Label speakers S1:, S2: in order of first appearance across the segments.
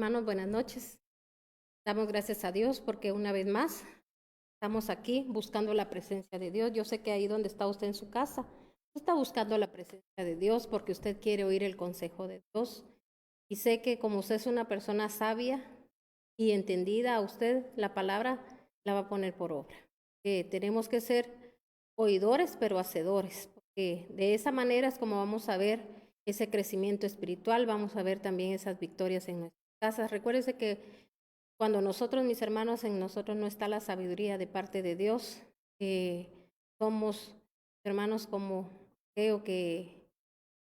S1: Hermanos, buenas noches. Damos gracias a Dios porque una vez más estamos aquí buscando la presencia de Dios. Yo sé que ahí donde está usted en su casa, está buscando la presencia de Dios porque usted quiere oír el consejo de Dios. Y sé que como usted es una persona sabia y entendida, a usted la palabra la va a poner por obra. Tenemos que ser oidores pero hacedores, porque de esa manera es como vamos a ver ese crecimiento espiritual, vamos a ver también esas victorias en nuestras casas. Recuérdese que cuando nosotros, mis hermanos, en nosotros no está la sabiduría de parte de Dios, somos hermanos como, creo que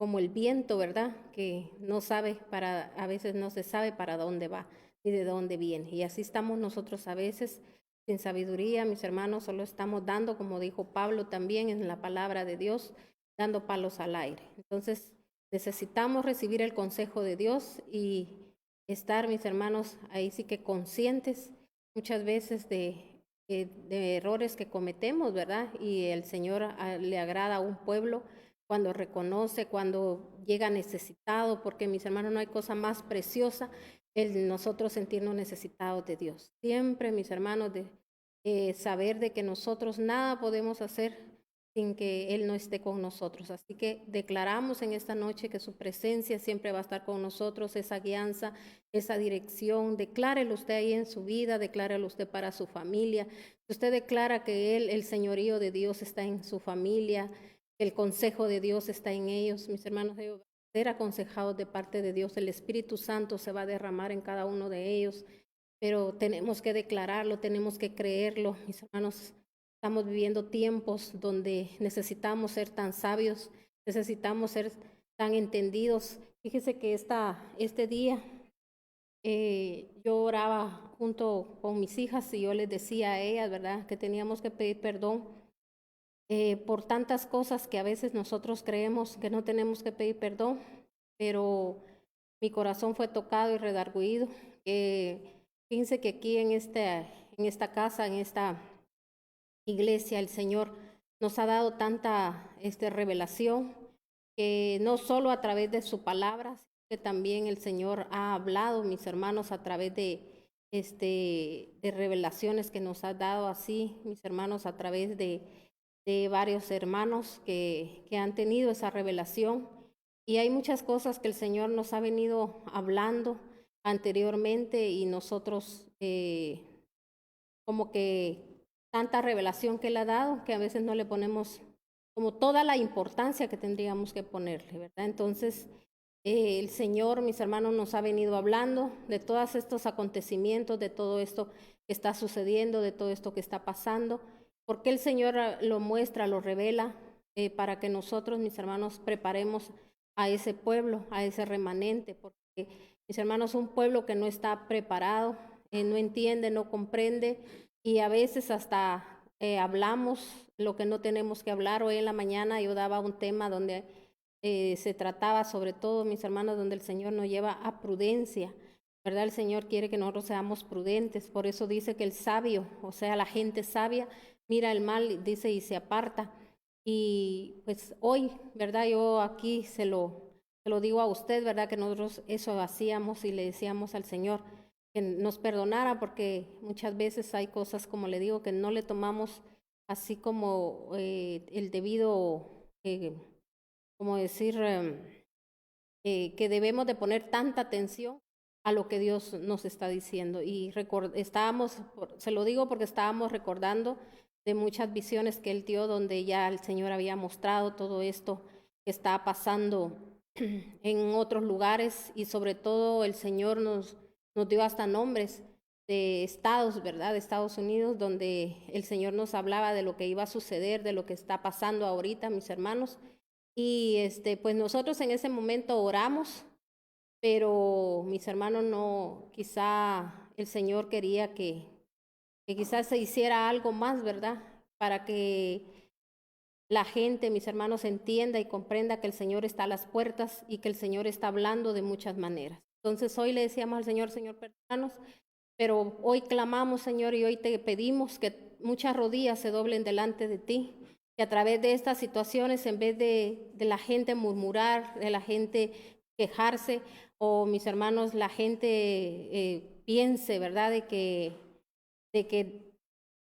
S1: como el viento, ¿verdad? Que no sabe a veces no se sabe para dónde va ni de dónde viene. Y así estamos nosotros a veces sin sabiduría, mis hermanos, solo estamos dando, como dijo Pablo también en la palabra de Dios, dando palos al aire. Entonces, necesitamos recibir el consejo de Dios y estar, mis hermanos, ahí sí que conscientes muchas veces de errores que cometemos, ¿verdad? Y el Señor le agrada a un pueblo cuando reconoce, cuando llega necesitado, porque mis hermanos, no hay cosa más preciosa el nosotros sentirnos necesitados de Dios. Siempre, mis hermanos, saber de que nosotros nada podemos hacer sin que Él no esté con nosotros. Así que declaramos en esta noche que su presencia siempre va a estar con nosotros, esa guianza, esa dirección. Declárelo usted ahí en su vida, declárelo usted para su familia. Usted declara que Él, el señorío de Dios está en su familia, el consejo de Dios está en ellos. Mis hermanos, ellos van a ser aconsejados de parte de Dios. El Espíritu Santo se va a derramar en cada uno de ellos, pero tenemos que declararlo, tenemos que creerlo. Mis hermanos, estamos viviendo tiempos donde necesitamos ser tan sabios, necesitamos ser tan entendidos. Fíjese que este día yo oraba junto con mis hijas y yo les decía a ellas, ¿verdad?, que teníamos que pedir perdón por tantas cosas que a veces nosotros creemos que no tenemos que pedir perdón, pero mi corazón fue tocado y redargüido. Fíjense que aquí en esta casa, en esta iglesia, el Señor nos ha dado tanta revelación, que no solo a través de su palabra, sino que también el Señor ha hablado, mis hermanos, a través de revelaciones que nos ha dado así, mis hermanos, a través de varios hermanos que han tenido esa revelación. Y hay muchas cosas que el Señor nos ha venido hablando anteriormente y nosotros como que tanta revelación que Él ha dado que a veces no le ponemos como toda la importancia que tendríamos que ponerle, ¿verdad? Entonces, el Señor, mis hermanos, nos ha venido hablando de todos estos acontecimientos, de todo esto que está sucediendo, de todo esto que está pasando, porque el Señor lo muestra, lo revela, para que nosotros, mis hermanos, preparemos a ese pueblo, a ese remanente, porque, mis hermanos, un pueblo que no está preparado, no entiende, no comprende, y a veces hasta hablamos lo que no tenemos que hablar. Hoy en la mañana yo daba un tema donde se trataba sobre todo, mis hermanos, donde el Señor nos lleva a prudencia, ¿verdad? El Señor quiere que nosotros seamos prudentes, por eso dice que el sabio, o sea, la gente sabia, mira el mal, dice, y se aparta. Y pues hoy, ¿verdad? Yo aquí se lo digo a usted, ¿verdad? Que nosotros eso hacíamos y le decíamos al Señor que nos perdonara, porque muchas veces hay cosas, como le digo, que no le tomamos así como el debido, como decir, que debemos de poner tanta atención a lo que Dios nos está diciendo. Y se lo digo porque estábamos recordando de muchas visiones que Él dio, donde ya el Señor había mostrado todo esto que está pasando en otros lugares, y sobre todo el Señor nos dio hasta nombres de estados, ¿verdad? De Estados Unidos, donde el Señor nos hablaba de lo que iba a suceder, de lo que está pasando ahorita, mis hermanos. Y pues nosotros en ese momento oramos, pero mis hermanos no, quizá el Señor quería que quizás se hiciera algo más, ¿verdad? Para que la gente, mis hermanos, entienda y comprenda que el Señor está a las puertas y que el Señor está hablando de muchas maneras. Entonces hoy le decíamos al Señor, Señor, perdónanos, pero hoy clamamos, Señor, y hoy te pedimos que muchas rodillas se doblen delante de ti, que a través de estas situaciones, en vez de la gente murmurar, de la gente quejarse, o mis hermanos, la gente piense, ¿verdad?, de que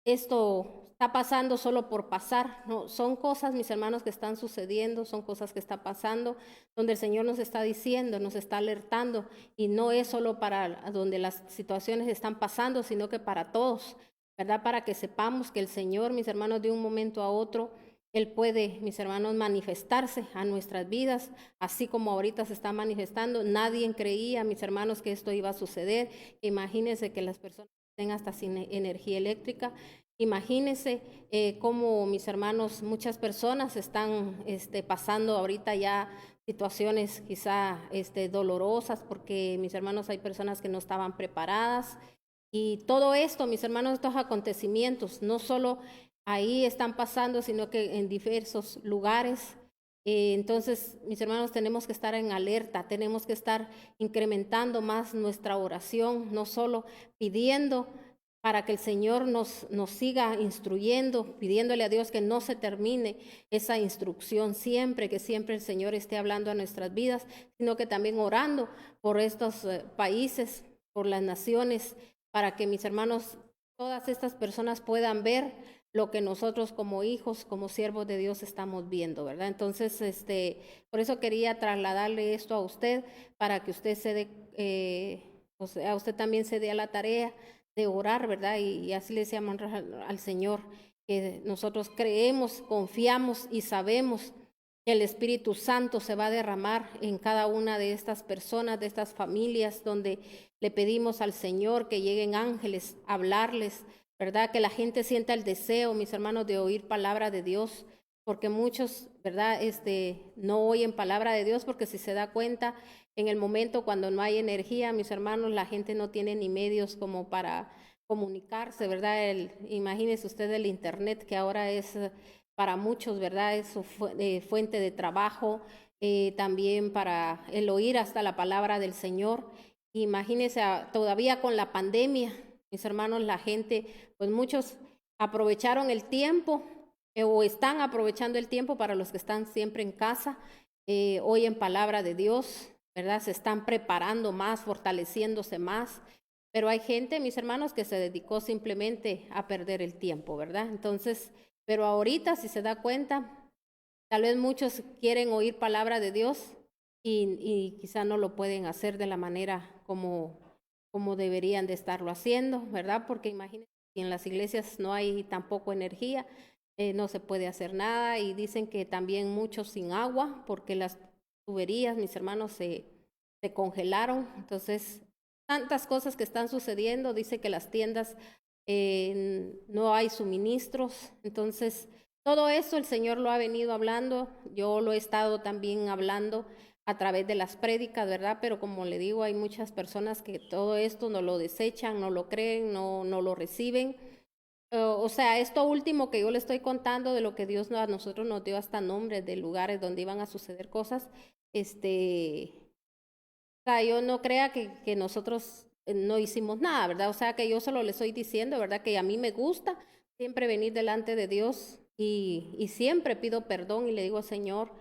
S1: esto está pasando solo por pasar. No, son cosas, mis hermanos, que están sucediendo, son cosas que están pasando, donde el Señor nos está diciendo, nos está alertando, y no es solo para donde las situaciones están pasando, sino que para todos, ¿verdad? Para que sepamos que el Señor, mis hermanos, de un momento a otro, Él puede, mis hermanos, manifestarse a nuestras vidas, así como ahorita se está manifestando. Nadie creía, mis hermanos, que esto iba a suceder. Imagínense que las personas estén hasta sin energía eléctrica. Imagínense cómo, mis hermanos, muchas personas están pasando ahorita ya situaciones quizá dolorosas, porque, mis hermanos, hay personas que no estaban preparadas. Y todo esto, mis hermanos, estos acontecimientos, no solo ahí están pasando, sino que en diversos lugares. Entonces, mis hermanos, tenemos que estar en alerta, tenemos que estar incrementando más nuestra oración, no solo pidiendo para que el Señor nos siga instruyendo, pidiéndole a Dios que no se termine esa instrucción siempre, que siempre el Señor esté hablando a nuestras vidas, sino que también orando por estos países, por las naciones, para que, mis hermanos, todas estas personas puedan ver lo que nosotros como hijos, como siervos de Dios estamos viendo, ¿verdad? Entonces, por eso quería trasladarle esto a usted, para que usted o sea, usted también se dé a la tarea de orar, ¿verdad? Y así le decíamos al Señor, que nosotros creemos, confiamos y sabemos que el Espíritu Santo se va a derramar en cada una de estas personas, de estas familias, donde le pedimos al Señor que lleguen ángeles a hablarles, ¿verdad? Que la gente sienta el deseo, mis hermanos, de oír palabra de Dios, porque muchos, ¿verdad?, no oyen palabra de Dios, porque si se da cuenta, en el momento cuando no hay energía, mis hermanos, la gente no tiene ni medios como para comunicarse, ¿verdad? Imagínese usted el Internet, que ahora es para muchos, ¿verdad?, es su fuente de trabajo, también para el oír hasta la palabra del Señor. Imagínese todavía con la pandemia, mis hermanos, la gente, pues muchos aprovecharon el tiempo o están aprovechando el tiempo, para los que están siempre en casa, oyen palabra de Dios, ¿verdad? Se están preparando más, fortaleciéndose más, pero hay gente, mis hermanos, que se dedicó simplemente a perder el tiempo, ¿verdad? Entonces, pero ahorita, si se da cuenta, tal vez muchos quieren oír palabra de Dios y quizá no lo pueden hacer de la manera como deberían de estarlo haciendo, ¿verdad? Porque imagínense, si en las iglesias no hay tampoco energía, no se puede hacer nada, y dicen que también muchos sin agua, porque las tuberías, mis hermanos, se congelaron. Entonces, tantas cosas que están sucediendo. Dice que las tiendas no hay suministros. Entonces, todo eso el Señor lo ha venido hablando. Yo lo he estado también hablando a través de las prédicas, ¿verdad? Pero como le digo, hay muchas personas que todo esto no lo desechan, no lo creen, no lo reciben. O sea, esto último que yo le estoy contando, de lo que Dios a nosotros nos dio hasta nombres de lugares donde iban a suceder cosas, o sea, yo no crea que nosotros no hicimos nada, ¿verdad? O sea, que yo solo le estoy diciendo, ¿verdad?, que a mí me gusta siempre venir delante de Dios, y siempre pido perdón y le digo, Señor,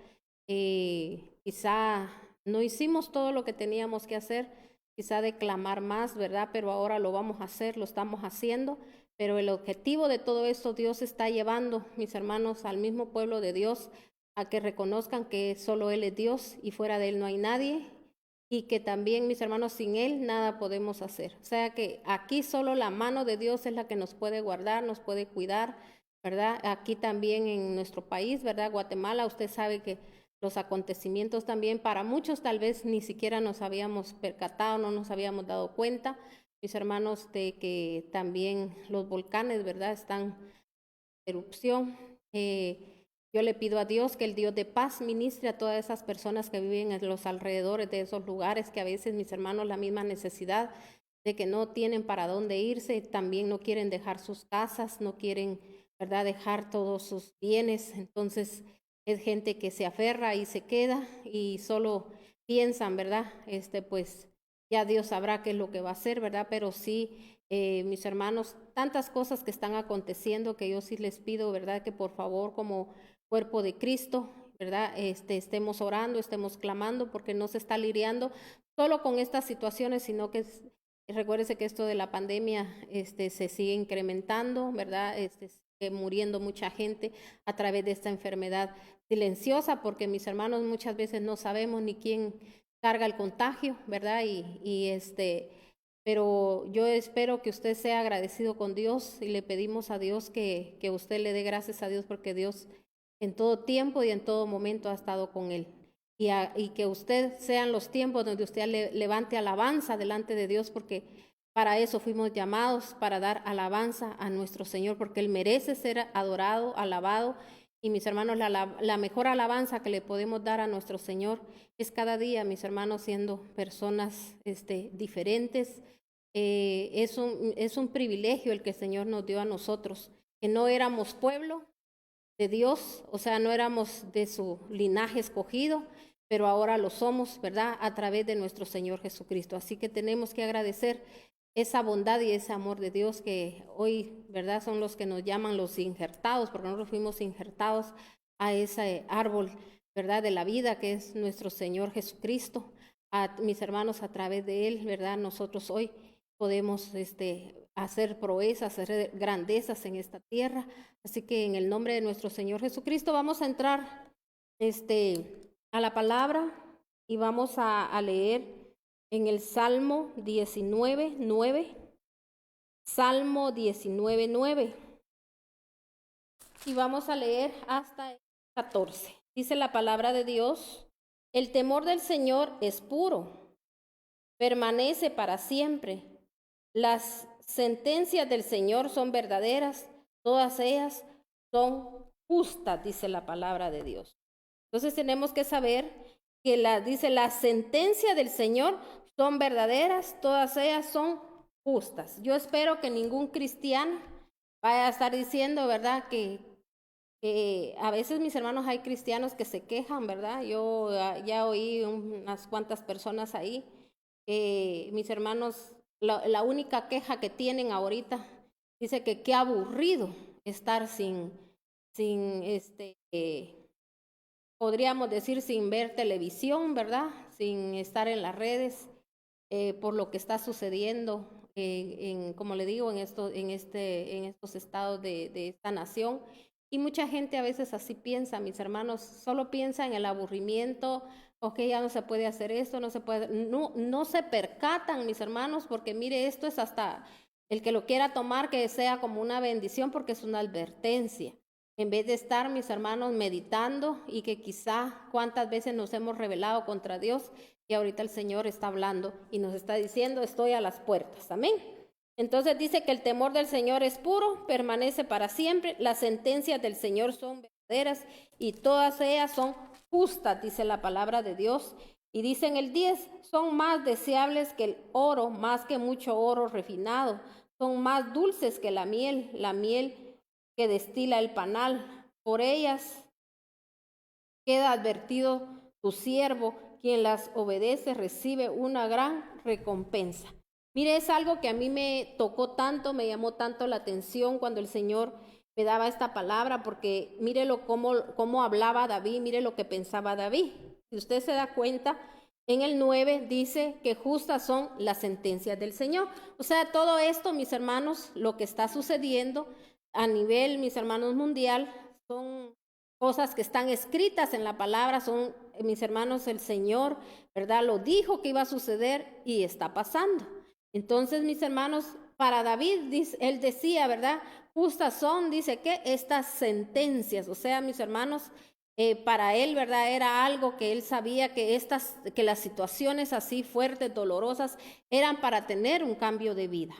S1: quizá no hicimos todo lo que teníamos que hacer, quizá de clamar más, ¿verdad? Pero ahora lo vamos a hacer, lo estamos haciendo. Pero el objetivo de todo esto, Dios está llevando, mis hermanos, al mismo pueblo de Dios, a que reconozcan que solo Él es Dios y fuera de Él no hay nadie, y que también, mis hermanos, sin Él nada podemos hacer. O sea que aquí solo la mano de Dios es la que nos puede guardar, nos puede cuidar, ¿verdad? Aquí también en nuestro país, ¿verdad? Guatemala, usted sabe que los acontecimientos también, para muchos tal vez ni siquiera nos habíamos percatado, no nos habíamos dado cuenta, mis hermanos, de que también los volcanes, ¿verdad?, están en erupción. Yo le pido a Dios que el Dios de paz ministre a todas esas personas que viven en los alrededores de esos lugares, que a veces, mis hermanos, la misma necesidad de que no tienen para dónde irse, también no quieren dejar sus casas, no quieren, ¿verdad?, dejar todos sus bienes. Entonces, es gente que se aferra y se queda y solo piensan, ¿verdad? Pues ya Dios sabrá qué es lo que va a hacer, ¿verdad? Pero sí, mis hermanos, tantas cosas que están aconteciendo, que yo sí les pido, ¿verdad?, que por favor, como cuerpo de Cristo, ¿verdad?, estemos orando, estemos clamando, porque no se está lidiando solo con estas situaciones, sino que recuérdese que esto de la pandemia se sigue incrementando, ¿verdad? Sigue muriendo mucha gente a través de esta enfermedad silenciosa, porque mis hermanos muchas veces no sabemos ni quién carga el contagio, ¿verdad? Pero yo espero que usted sea agradecido con Dios y le pedimos a Dios que usted le dé gracias a Dios, porque Dios en todo tiempo y en todo momento ha estado con él. Y que usted sean los tiempos donde usted levante alabanza delante de Dios, porque para eso fuimos llamados, para dar alabanza a nuestro Señor, porque Él merece ser adorado, alabado. Y mis hermanos, la mejor alabanza que le podemos dar a nuestro Señor es cada día, mis hermanos, siendo personas diferentes. Es un privilegio el que el Señor nos dio a nosotros, que no éramos pueblo de Dios, o sea, no éramos de su linaje escogido, pero ahora lo somos, ¿verdad? A través de nuestro Señor Jesucristo. Así que tenemos que agradecer esa bondad y ese amor de Dios que hoy, ¿verdad? Son los que nos llaman los injertados, porque nosotros fuimos injertados a ese árbol, ¿verdad? De la vida que es nuestro Señor Jesucristo. A mis hermanos, a través de Él, ¿verdad? Nosotros hoy podemos hacer proezas, hacer grandezas en esta tierra. Así que en el nombre de nuestro Señor Jesucristo vamos a entrar a la palabra y vamos a leer en el Salmo 19:9. Salmo 19:9. Y vamos a leer hasta el 14. Dice la palabra de Dios: el temor del Señor es puro, permanece para siempre. Las sentencias del Señor son verdaderas, todas ellas son justas, dice la palabra de Dios. Entonces tenemos que saber que dice las sentencias del Señor son verdaderas, todas ellas son justas. Yo espero que ningún cristiano vaya a estar diciendo, ¿verdad?, que a veces, mis hermanos, hay cristianos que se quejan, ¿verdad? Yo ya oí unas cuantas personas ahí, mis hermanos, la única queja que tienen ahorita, dice que qué aburrido estar podríamos decir, sin ver televisión, ¿verdad? Sin estar en las redes, por lo que está sucediendo, como le digo, en estos estados de esta nación. Y mucha gente a veces así piensa, mis hermanos, solo piensa en el aburrimiento, ok, ya no se puede hacer esto, no se percatan, mis hermanos, porque mire, esto es hasta el que lo quiera tomar, que sea como una bendición, porque es una advertencia. En vez de estar, mis hermanos, meditando y que quizá cuántas veces nos hemos rebelado contra Dios, y ahorita el Señor está hablando y nos está diciendo, estoy a las puertas, amén. Entonces dice que el temor del Señor es puro, permanece para siempre, las sentencias del Señor son verdaderas y todas ellas son justas, dice la palabra de Dios. Y dice en el 10, son más deseables que el oro, más que mucho oro refinado, son más dulces que la miel que destila el panal. Por ellas queda advertido tu siervo, quien las obedece recibe una gran recompensa. Mire, es algo que a mí me tocó tanto, me llamó tanto la atención cuando el Señor me daba esta palabra, porque mírelo cómo hablaba David, mire lo que pensaba David. Si usted se da cuenta, en el 9 dice que justas son las sentencias del Señor. O sea, todo esto, mis hermanos, lo que está sucediendo a nivel, mis hermanos, mundial, son cosas que están escritas en la palabra, son, mis hermanos, el Señor, ¿verdad? Lo dijo que iba a suceder y está pasando. Entonces, mis hermanos, para David, él decía, ¿verdad? Justas son, dice que estas sentencias, o sea, mis hermanos, para él, ¿verdad? Era algo que él sabía que las situaciones así fuertes, dolorosas, eran para tener un cambio de vida.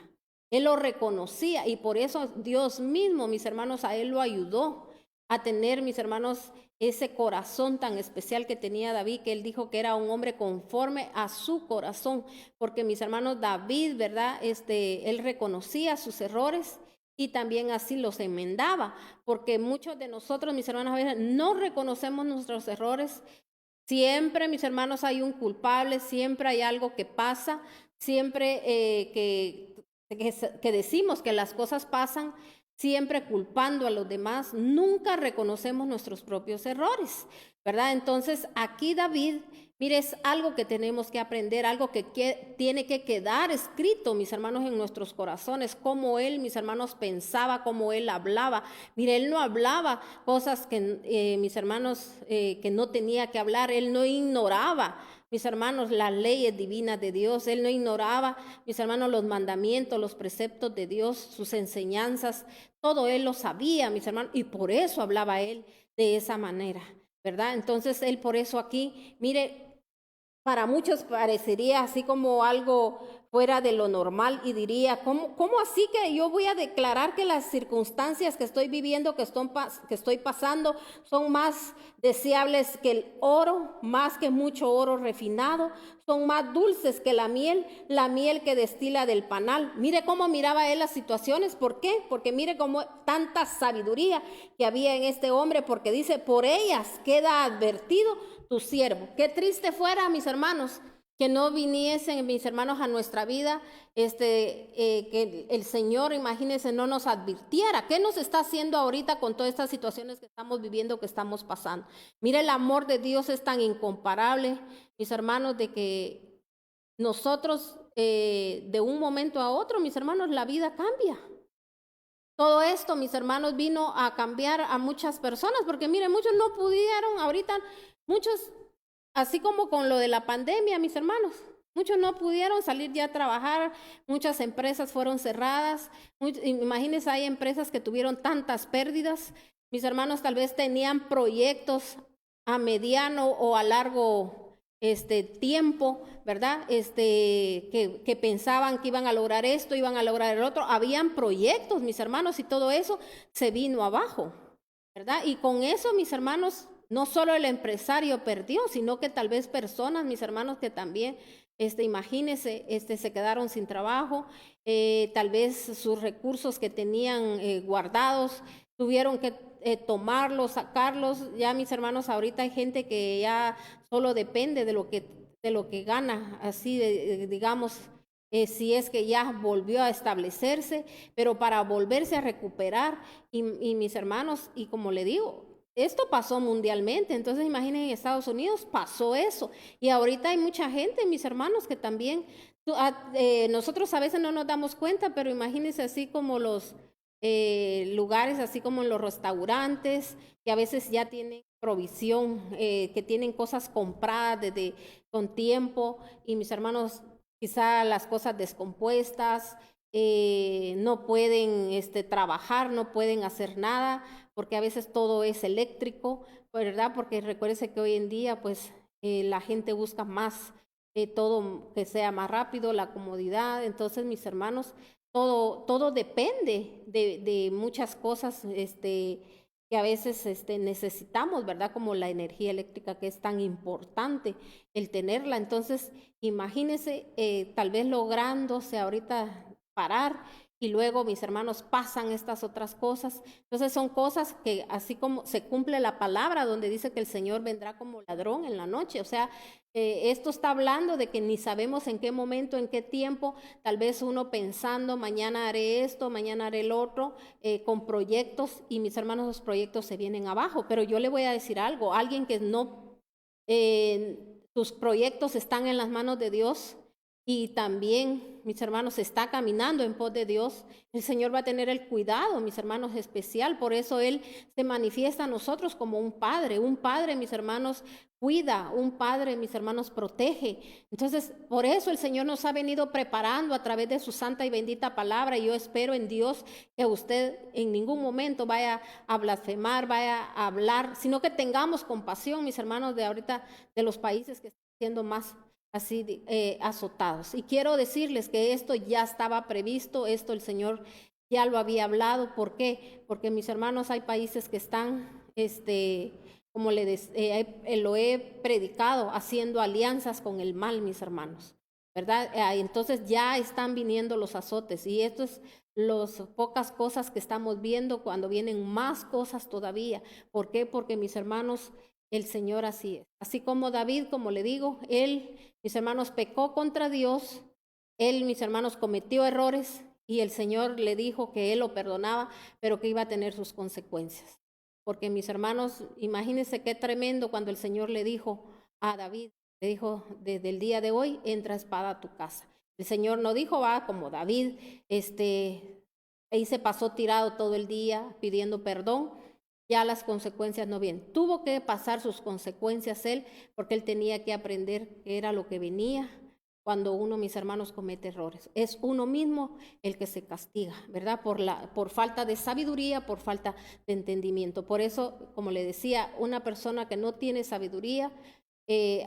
S1: Él lo reconocía y por eso Dios mismo, mis hermanos, a él lo ayudó a tener, mis hermanos, ese corazón tan especial que tenía David, que él dijo que era un hombre conforme a su corazón, porque mis hermanos, David, ¿verdad? Él reconocía sus errores y también así los enmendaba, porque muchos de nosotros, mis hermanos, a veces no reconocemos nuestros errores. Siempre, mis hermanos, hay un culpable, siempre hay algo que pasa, siempre que decimos que las cosas pasan, siempre culpando a los demás, nunca reconocemos nuestros propios errores, ¿verdad? Entonces aquí David, mire, es algo que tenemos que aprender, algo que tiene que quedar escrito, mis hermanos, en nuestros corazones, cómo él, mis hermanos, pensaba, cómo él hablaba. Mire, él no hablaba cosas que, mis hermanos, que no tenía que hablar, él no ignoraba, mis hermanos, las leyes divinas de Dios. Él no ignoraba, mis hermanos, los mandamientos, los preceptos de Dios, sus enseñanzas. Todo él lo sabía, mis hermanos, y por eso hablaba él de esa manera, ¿verdad? Entonces él por eso aquí, mire, para muchos parecería así como algo fuera de lo normal y diría, ¿cómo así que yo voy a declarar que las circunstancias que estoy viviendo, que estoy pasando, son más deseables que el oro, más que mucho oro refinado, son más dulces que la miel que destila del panal? Mire cómo miraba él las situaciones. ¿Por qué? Porque mire cómo tanta sabiduría que había en este hombre, porque dice, por ellas queda advertido tu siervo. Qué triste fuera, mis hermanos, que no viniesen, mis hermanos, a nuestra vida, que el Señor, imagínense, no nos advirtiera. ¿Qué nos está haciendo ahorita con todas estas situaciones que estamos viviendo, que estamos pasando? Mire, el amor de Dios es tan incomparable, mis hermanos, de que nosotros, de un momento a otro, mis hermanos, la vida cambia. Todo esto, mis hermanos, vino a cambiar a muchas personas, porque mire, muchos no pudieron ahorita. Muchos, así como con lo de la pandemia, mis hermanos, muchos no pudieron salir ya a trabajar, muchas empresas fueron cerradas. Imagínense, hay empresas que tuvieron tantas pérdidas. Mis hermanos tal vez tenían proyectos a mediano o a largo tiempo, ¿verdad? Que pensaban que iban a lograr esto, iban a lograr el otro. Habían proyectos, mis hermanos, y todo eso se vino abajo, ¿verdad? Y con eso, mis hermanos, no solo el empresario perdió, sino que tal vez personas, mis hermanos, que también, imagínense, se quedaron sin trabajo, tal vez sus recursos que tenían guardados, tuvieron que tomarlos, sacarlos. Ya, mis hermanos, ahorita hay gente que ya solo depende de lo que gana, así digamos, si es que ya volvió a establecerse, pero para volverse a recuperar, y mis hermanos, y como le digo, esto pasó mundialmente. Entonces imaginen, en Estados Unidos pasó eso, y ahorita hay mucha gente, mis hermanos, que también, nosotros a veces no nos damos cuenta, pero imagínense así como los lugares, así como en los restaurantes, que a veces ya tienen provisión, que tienen cosas compradas desde con tiempo, y mis hermanos, quizá las cosas descompuestas, no pueden trabajar, no pueden hacer nada, porque a veces todo es eléctrico, ¿verdad? Porque recuérdese que hoy en día, pues, la gente busca más, todo que sea más rápido, la comodidad. Entonces, mis hermanos, todo depende de muchas cosas, que a veces necesitamos, ¿verdad? Como la energía eléctrica, que es tan importante el tenerla. Entonces, imagínense, tal vez lográndose ahorita parar, y luego, mis hermanos, pasan estas otras cosas. Entonces son cosas que, así como se cumple la palabra donde dice que el Señor vendrá como ladrón en la noche. O sea, esto está hablando de que ni sabemos en qué momento, en qué tiempo, tal vez uno pensando, mañana haré esto, mañana haré el otro, con proyectos, y mis hermanos, los proyectos se vienen abajo. Pero yo le voy a decir algo, alguien que no, tus proyectos están en las manos de Dios, y también, mis hermanos, está caminando en pos de Dios, el Señor va a tener el cuidado, mis hermanos, especial. Por eso Él se manifiesta a nosotros como un padre. Un padre, mis hermanos, cuida, un padre, mis hermanos, protege. Entonces, por eso el Señor nos ha venido preparando a través de su santa y bendita palabra, y yo espero en Dios que usted en ningún momento vaya a blasfemar, vaya a hablar, sino que tengamos compasión, mis hermanos, de ahorita, de los países que están siendo más así azotados. Y quiero decirles que esto ya estaba previsto, esto el Señor ya lo había hablado. ¿Por qué? Porque, mis hermanos, hay países que están, como lo he predicado, haciendo alianzas con el mal, mis hermanos, ¿verdad? Entonces ya están viniendo los azotes, y esto es las pocas cosas que estamos viendo, cuando vienen más cosas todavía. ¿Por qué? Porque, mis hermanos, el Señor así es. Así como David, como le digo, él, mis hermanos, pecó contra Dios. Él, mis hermanos, cometió errores, y el Señor le dijo que Él lo perdonaba, pero que iba a tener sus consecuencias. Porque mis hermanos, imagínense qué tremendo cuando el Señor le dijo a David, le dijo, desde el día de hoy entra espada a tu casa. El Señor no dijo, va, como David, ahí se pasó tirado todo el día pidiendo perdón, ya las consecuencias no vienen. Tuvo que pasar sus consecuencias él, porque él tenía que aprender qué era lo que venía cuando uno, mis hermanos, comete errores. Es uno mismo el que se castiga, ¿verdad? Por falta de sabiduría, por falta de entendimiento. Por eso, como le decía, una persona que no tiene sabiduría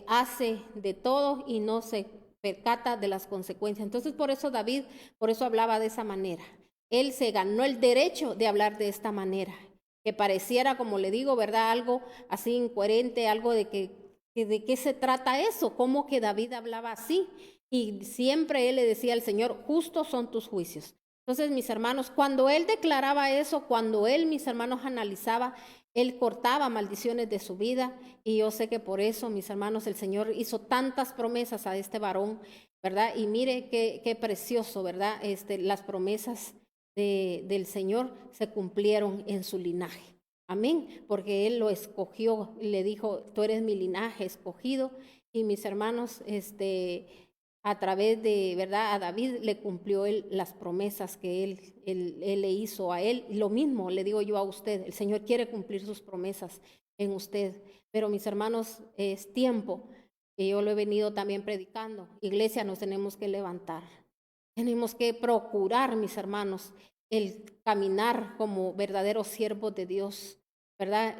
S1: hace de todo y no se percata de las consecuencias. Entonces, por eso David, por eso hablaba de esa manera. Él se ganó el derecho de hablar de esta manera, que pareciera, como le digo, ¿verdad? Algo así incoherente, algo de ¿de qué se trata eso? ¿Cómo que David hablaba así? Y siempre él le decía al Señor, justos son tus juicios. Entonces, mis hermanos, cuando él declaraba eso, cuando él, mis hermanos, analizaba, él cortaba maldiciones de su vida. Y yo sé que por eso, mis hermanos, el Señor hizo tantas promesas a este varón, ¿verdad? Y mire qué precioso, ¿verdad? Las promesas del Señor se cumplieron en su linaje. Amén, porque Él lo escogió, le dijo, tú eres mi linaje escogido. Y mis hermanos, a través de, ¿verdad? A David le cumplió él las promesas que él le hizo a él. Y lo mismo le digo yo a usted, el Señor quiere cumplir sus promesas en usted. Pero mis hermanos, es tiempo, que yo lo he venido también predicando. Iglesia, nos tenemos que levantar. Tenemos que procurar, mis hermanos, el caminar como verdaderos siervos de Dios, ¿verdad?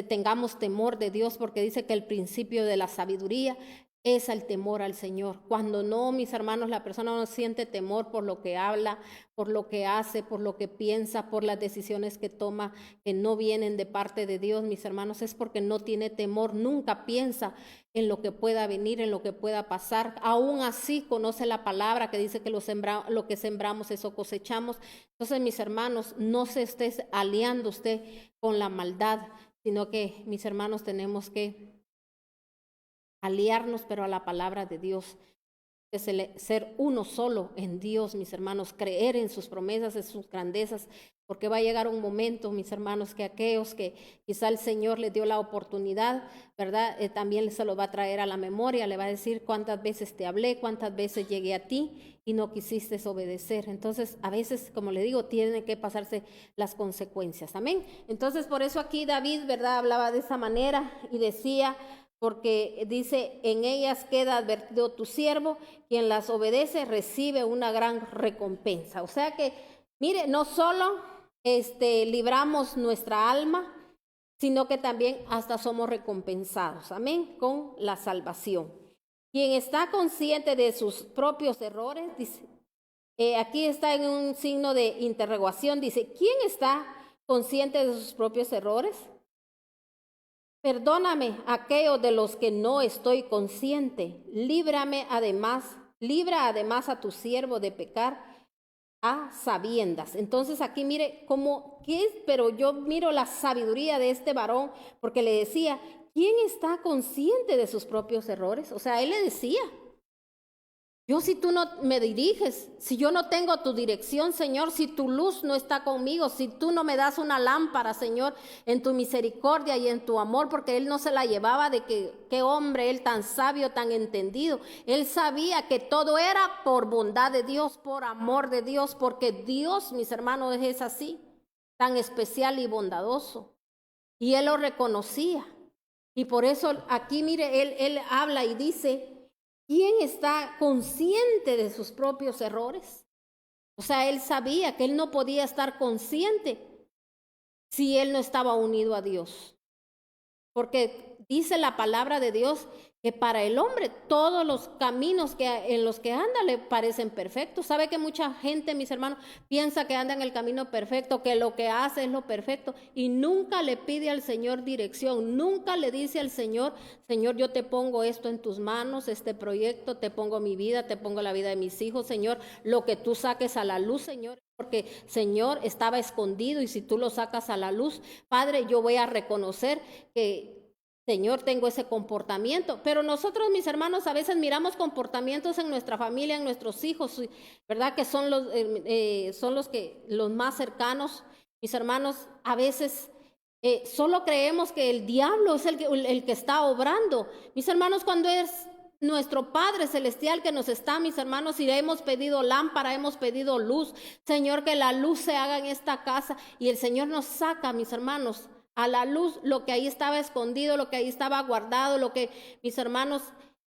S1: Tengamos temor de Dios, porque dice que el principio de la sabiduría es el temor al Señor. Cuando no, mis hermanos, la persona no siente temor por lo que habla, por lo que hace, por lo que piensa, por las decisiones que toma, que no vienen de parte de Dios, mis hermanos, es porque no tiene temor, nunca piensa en lo que pueda venir, en lo que pueda pasar. Aún así conoce la palabra que dice que lo que sembramos, eso cosechamos. Entonces, mis hermanos, no se esté aliando usted con la maldad, sino que, mis hermanos, tenemos que aliarnos, pero a la palabra de Dios, ser uno solo en Dios, mis hermanos, creer en sus promesas, en sus grandezas, porque va a llegar un momento, mis hermanos, que aquellos que quizá el Señor les dio la oportunidad, ¿verdad? También se lo va a traer a la memoria, le va a decir cuántas veces te hablé, cuántas veces llegué a ti y no quisiste obedecer. Entonces, a veces, como le digo, tienen que pasarse las consecuencias. Amén. Entonces, por eso aquí David, ¿verdad? Hablaba de esa manera y decía, porque dice, en ellas queda advertido tu siervo, quien las obedece recibe una gran recompensa. O sea que, mire, no solo libramos nuestra alma, sino que también hasta somos recompensados, amén, con la salvación. Quien está consciente de sus propios errores, dice, aquí está en un signo de interrogación, dice, ¿quién está consciente de sus propios errores? Perdóname aquellos de los que no estoy consciente. Libra además a tu siervo de pecar a sabiendas. Entonces aquí mire cómo, ¿qué es? Pero yo miro la sabiduría de este varón, porque le decía, ¿quién está consciente de sus propios errores? O sea, él le decía, yo si tú no me diriges, si yo no tengo tu dirección, Señor, si tu luz no está conmigo, si tú no me das una lámpara, Señor, en tu misericordia y en tu amor, porque él no se la llevaba de qué hombre, él tan sabio, tan entendido. Él sabía que todo era por bondad de Dios, por amor de Dios, porque Dios, mis hermanos, es así, tan especial y bondadoso. Y él lo reconocía. Y por eso aquí, mire, él habla y dice, ¿quién está consciente de sus propios errores? O sea, él sabía que él no podía estar consciente si él no estaba unido a Dios. Porque dice la palabra de Dios que para el hombre todos los caminos en los que anda le parecen perfectos. ¿Sabe que mucha gente, mis hermanos, piensa que anda en el camino perfecto, que lo que hace es lo perfecto y nunca le pide al Señor dirección, nunca le dice al Señor, Señor, yo te pongo esto en tus manos, este proyecto, te pongo mi vida, te pongo la vida de mis hijos, Señor, lo que tú saques a la luz, Señor, porque Señor estaba escondido y si tú lo sacas a la luz, Padre, yo voy a reconocer que Señor, tengo ese comportamiento. Pero nosotros, mis hermanos, a veces miramos comportamientos en nuestra familia, en nuestros hijos, ¿verdad? Que son los más cercanos. Mis hermanos, a veces solo creemos que el diablo es el que está obrando. Mis hermanos, cuando es nuestro Padre Celestial que nos está, mis hermanos, y hemos pedido lámpara, hemos pedido luz, Señor, que la luz se haga en esta casa, y el Señor nos saca, mis hermanos, a la luz lo que ahí estaba escondido, lo que ahí estaba guardado, lo que, mis hermanos,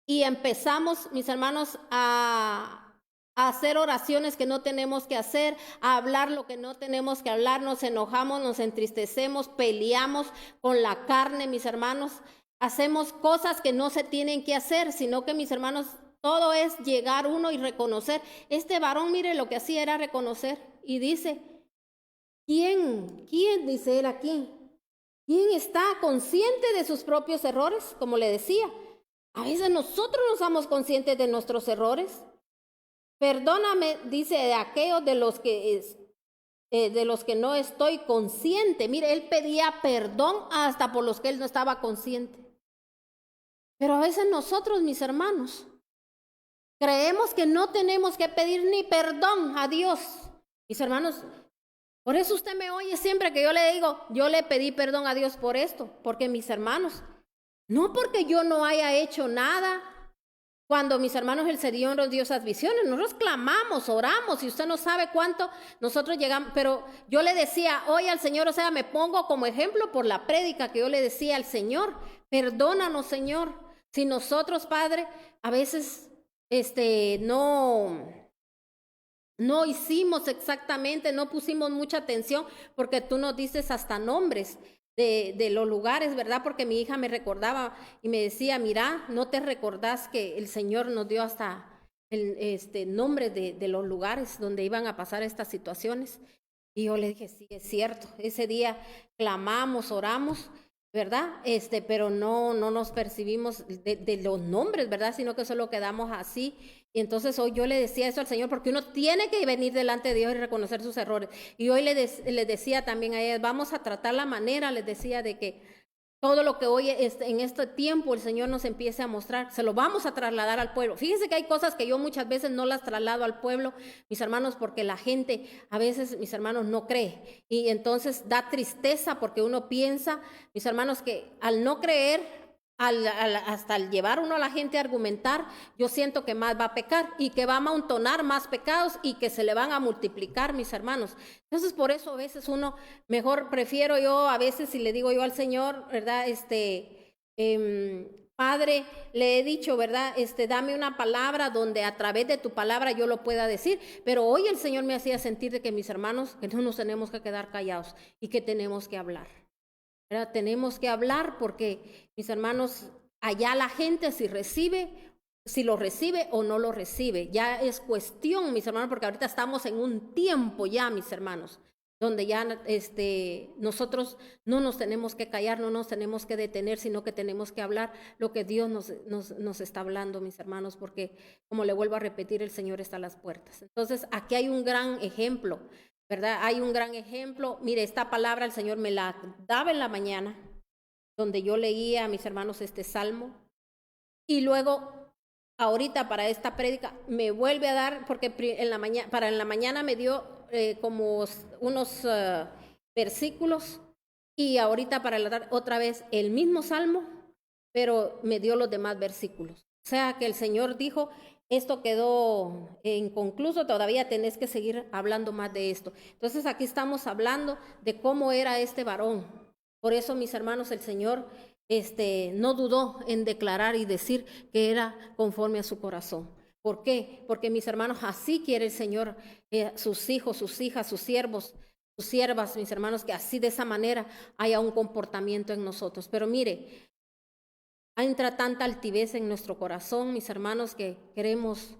S1: y empezamos, mis hermanos, a hacer oraciones que no tenemos que hacer, a hablar lo que no tenemos que hablar, nos enojamos, nos entristecemos, peleamos con la carne, mis hermanos, hacemos cosas que no se tienen que hacer, sino que, mis hermanos, todo es llegar uno y reconocer. Este varón, mire, lo que hacía era reconocer y dice, ¿quién dice él aquí? ¿Quién está consciente de sus propios errores? Como le decía, a veces nosotros no somos conscientes de nuestros errores. Perdóname, dice, de aquellos de los que no estoy consciente. Mire, él pedía perdón hasta por los que él no estaba consciente. Pero a veces nosotros, mis hermanos, creemos que no tenemos que pedir ni perdón a Dios. Mis hermanos, por eso usted me oye siempre que yo le digo, yo le pedí perdón a Dios por esto, porque mis hermanos, no porque yo no haya hecho nada. Cuando, mis hermanos, el Señor nos dio esas visiones, nosotros clamamos, oramos, y usted no sabe cuánto nosotros llegamos, pero yo le decía hoy al Señor, o sea, me pongo como ejemplo por la prédica que yo le decía al Señor, perdónanos, Señor, si nosotros, Padre, a veces no hicimos exactamente, no pusimos mucha atención, porque tú nos dices hasta nombres de los lugares, ¿verdad? Porque mi hija me recordaba y me decía, mira, ¿no te recordás que el Señor nos dio hasta el nombre de los lugares donde iban a pasar estas situaciones? Y yo le dije, sí, es cierto, ese día clamamos, oramos, ¿verdad? Pero no nos percibimos de los nombres, ¿verdad? Sino que solo quedamos así. Y entonces hoy yo le decía eso al Señor, porque uno tiene que venir delante de Dios y reconocer sus errores. Y hoy le decía también a ellas, vamos a tratar la manera, les decía, de que todo lo que hoy en este tiempo el Señor nos empiece a mostrar, se lo vamos a trasladar al pueblo. Fíjense que hay cosas que yo muchas veces no las traslado al pueblo, mis hermanos, porque la gente a veces, mis hermanos, no cree. Y entonces da tristeza porque uno piensa, mis hermanos, que al no creer, hasta al llevar uno a la gente a argumentar, yo siento que más va a pecar y que va a amontonar más pecados y que se le van a multiplicar, mis hermanos. Entonces, por eso a veces uno, mejor prefiero yo, a veces si le digo yo al Señor, ¿verdad? Padre, le he dicho, ¿verdad? Dame una palabra donde a través de tu palabra yo lo pueda decir. Pero hoy el Señor me hacía sentir de que, mis hermanos, que no nos tenemos que quedar callados y que tenemos que hablar. ¿Verdad? Tenemos que hablar porque, mis hermanos, allá la gente si lo recibe o no lo recibe. Ya es cuestión, mis hermanos, porque ahorita estamos en un tiempo ya, mis hermanos, donde ya nosotros no nos tenemos que callar, no nos tenemos que detener, sino que tenemos que hablar lo que Dios nos está hablando, mis hermanos, porque, como le vuelvo a repetir, el Señor está a las puertas. Entonces, aquí hay un gran ejemplo, ¿verdad? Hay un gran ejemplo. Mire, esta palabra el Señor me la daba en la mañana, donde yo leía a mis hermanos este salmo, y luego ahorita para esta prédica me vuelve a dar, porque en la mañana me dio como unos versículos, y ahorita para la tarde otra vez el mismo salmo, pero me dio los demás versículos. O sea que el Señor dijo, esto quedó inconcluso, todavía tenés que seguir hablando más de esto. Entonces aquí estamos hablando de cómo era este varón. Por eso, mis hermanos, el Señor no dudó en declarar y decir que era conforme a su corazón. ¿Por qué? Porque, mis hermanos, así quiere el Señor, sus hijos, sus hijas, sus siervos, sus siervas, mis hermanos, que así de esa manera haya un comportamiento en nosotros. Pero mire, entra tanta altivez en nuestro corazón, mis hermanos, que queremos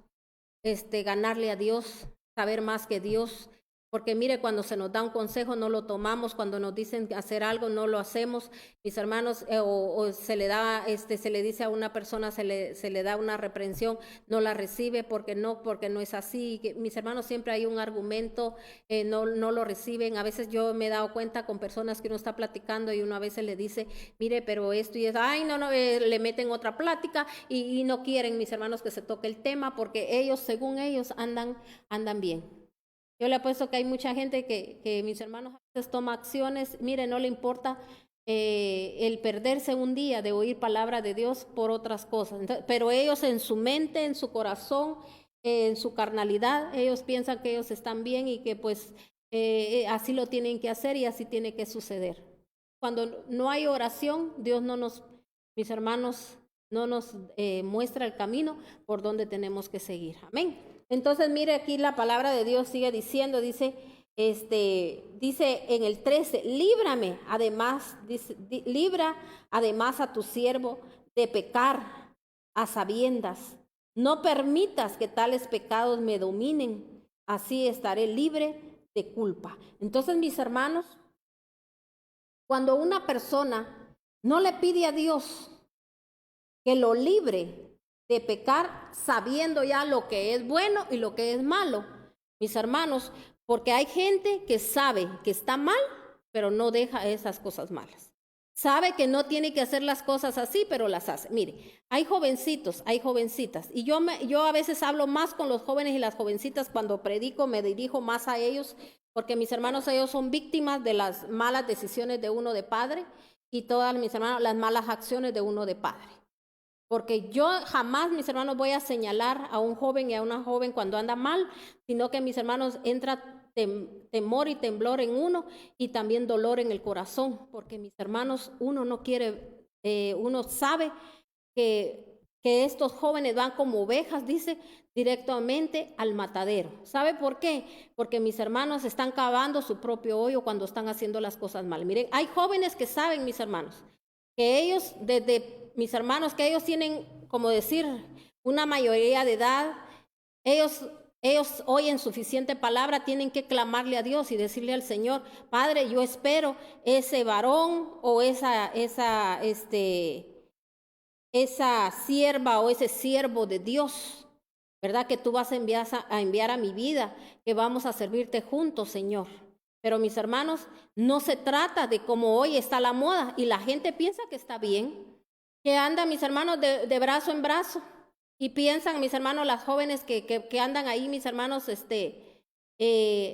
S1: ganarle a Dios, saber más que Dios. Porque mire, cuando se nos da un consejo no lo tomamos, cuando nos dicen hacer algo no lo hacemos, mis hermanos, o se le da, se le dice a una persona, se le da una reprensión, no la recibe porque no es así. Mis hermanos, siempre hay un argumento, no lo reciben. A veces yo me he dado cuenta con personas que uno está platicando y uno a veces le dice, mire, pero esto y eso, ay, no, le meten otra plática y no quieren, mis hermanos, que se toque el tema porque ellos, según ellos, andan bien. Yo le apuesto que hay mucha gente que mis hermanos a veces toma acciones, mire, no le importa el perderse un día de oír palabra de Dios por otras cosas. Entonces, pero ellos en su mente, en su corazón, en su carnalidad, ellos piensan que ellos están bien y que pues así lo tienen que hacer y así tiene que suceder. Cuando no hay oración, Dios no nos, mis hermanos, no nos muestra el camino por donde tenemos que seguir. Amén. Entonces, mire aquí la palabra de Dios sigue diciendo, dice en el 13, líbrame, además, libra además a tu siervo de pecar a sabiendas. No permitas que tales pecados me dominen, así estaré libre de culpa. Entonces, mis hermanos, cuando una persona no le pide a Dios que lo libre de pecar sabiendo ya lo que es bueno y lo que es malo, mis hermanos, porque hay gente que sabe que está mal, pero no deja esas cosas malas. Sabe que no tiene que hacer las cosas así, pero las hace. Mire, hay jovencitos, hay jovencitas, y yo a veces hablo más con los jóvenes y las jovencitas cuando predico, me dirijo más a ellos, porque mis hermanos, ellos son víctimas de las malas decisiones de uno de padre y todas mis hermanos, las malas acciones de uno de padre. Porque yo jamás, mis hermanos, voy a señalar a un joven y a una joven cuando anda mal, sino que mis hermanos entra temor y temblor en uno y también dolor en el corazón, porque mis hermanos, uno no quiere, uno sabe que estos jóvenes van como ovejas, dice, directamente al matadero. ¿Sabe por qué? Porque mis hermanos están cavando su propio hoyo cuando están haciendo las cosas mal. Miren, hay jóvenes que saben, mis hermanos, que ellos, mis hermanos, que ellos tienen, como decir, una mayoría de edad, ellos oyen suficiente palabra, tienen que clamarle a Dios y decirle al Señor, Padre, yo espero ese varón o esa sierva o ese siervo de Dios, ¿verdad? Que tú vas a enviar a mi vida, que vamos a servirte juntos, Señor. Pero mis hermanos, no se trata de cómo hoy está la moda y la gente piensa que está bien, que andan mis hermanos de brazo en brazo y piensan mis hermanos, las jóvenes que andan ahí, mis hermanos,